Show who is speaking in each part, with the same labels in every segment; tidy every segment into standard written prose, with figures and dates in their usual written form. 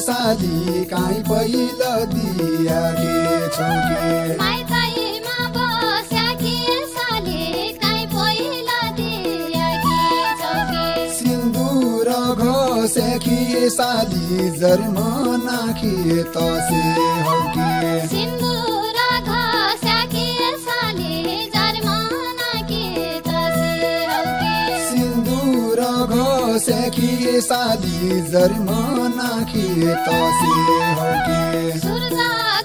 Speaker 1: साली काई पहिला दिया के छौके
Speaker 2: माइताईमा बस्या के साली काई पहिला दिया के छौके
Speaker 1: सिन्दुर घसे कि साली जर्मना कि तसे हौके
Speaker 2: सिन्दुर घस्या के साली जर्मना के तसे हौके
Speaker 1: सिन्दुर घसे कि साली जर्मना कि तसे हौके
Speaker 2: सूरज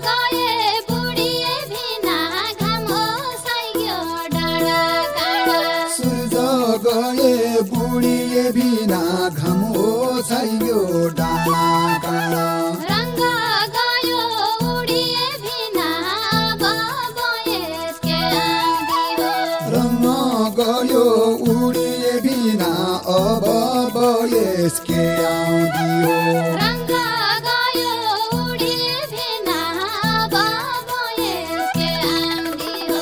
Speaker 2: गए बुढिए भिना घाम ओसाइयो डाँडा काँडा
Speaker 1: सूरज गए बुढिए भिना घाम ओसाइयो डाँडा काँडा
Speaker 2: रङ्ग गयो उडिए भिना बबयस्के आउँदियो
Speaker 1: रङ गयो उडिए बिना अब यसके आउँदियो
Speaker 2: रङ्ग गयो उडिए भिना बबयस्के आउँदियो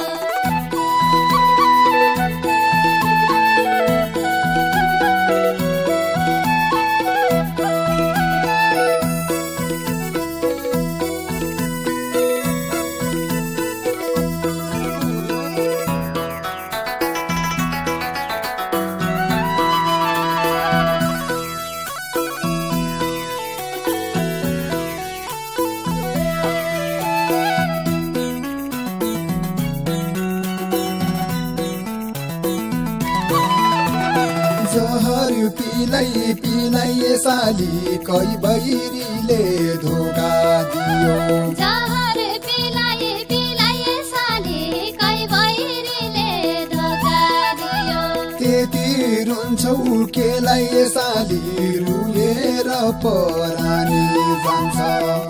Speaker 1: जहर पिलै पिलै साली कै बैरीले धोका दियो
Speaker 2: जहर पिलाए पिलाए साली कै बैरीले धोका दियो
Speaker 1: त्यति रुन्छौ केलाई साली रुएर परानी जान्छ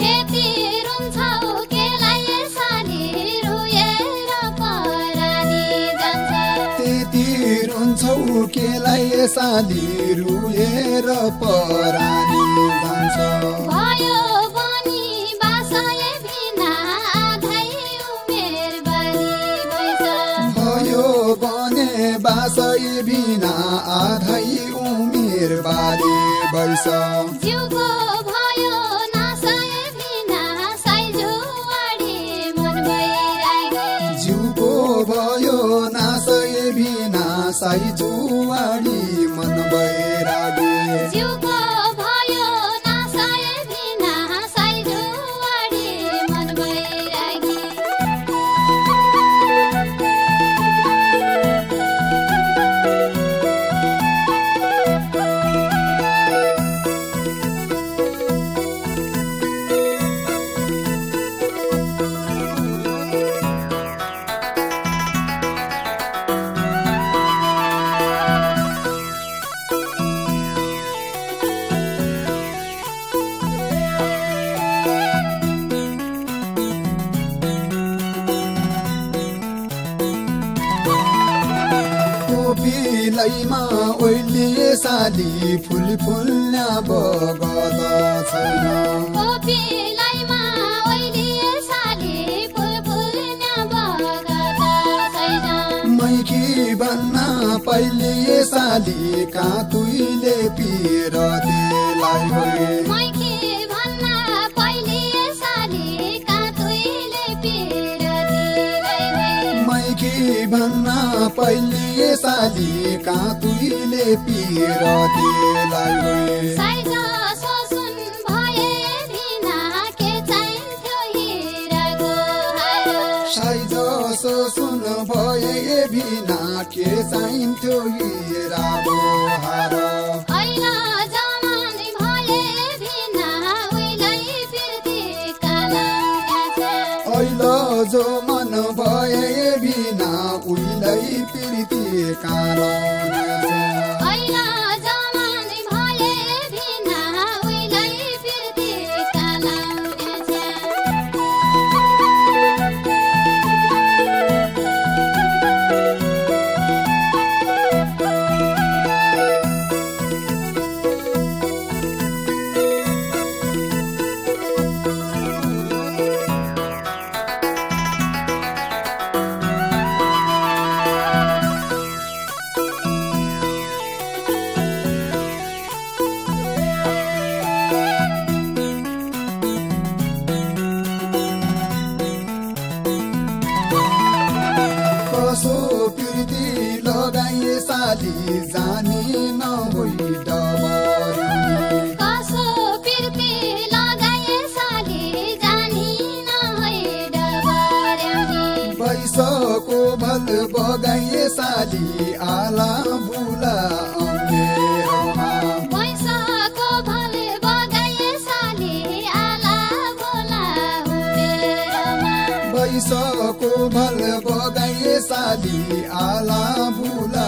Speaker 2: त्यति रुन्छौ केलाई साली रुएर परानी जान्छ
Speaker 1: त्यति रुन्छौ केलाई साली रुएर परानी जान्छ
Speaker 2: भयो बनी बासए भिना आधै उमेर बाली भइस
Speaker 1: भयो बने बासै बिना आधै उमेर बाले बैस
Speaker 2: जिउको भयो नासए भिना साइजुवाडी मन भइरागे
Speaker 1: जिउको भयो नासै बिना साइजुवाडी मन बैरागे
Speaker 2: जिउको भयो नासए भिना साइजुवाडी मन भइरागे
Speaker 1: कोपिलैमा ओइलिए साली फुल फुल्ने बगत छैन
Speaker 2: कोपिलैमा ओइलिए साली फुल फुल्ने बगत छैन
Speaker 1: मैकी बन्न पहिले साली कातुइले पिरतीलाई होए
Speaker 2: मैखी भन्न पहिले साली कातुइले पिरतीलाई भए
Speaker 1: मैकी भन्न पहिले साली कातुइले पिरतीलाई होए
Speaker 2: साइज सोसुन भए भिना के चाहिन्थ्यो हिराको हारो
Speaker 1: साइज सुन भए बिना के चाहिन्थ्यो हिराको हार
Speaker 2: ऐला जवान भए भिना उइलै फिर्ती कालाउँछ
Speaker 1: ऐल जो मन भए बिना उइलै पिर्ती कालाउँछ
Speaker 2: ऐला जवान भए भिना उइलै फिर्ती कालाउँछ
Speaker 1: साली जानी नहोई डबर्याउने
Speaker 2: कसो पिर्ती लगाए साली जानी नहोई डबर्याउने
Speaker 1: पैसाको भल बगाए साली आला बुला अङ्गेरमा
Speaker 2: पैसाको भल बगाए साली आला बोला उमेरमा
Speaker 1: पैसाको भल बगाए साली आला बुला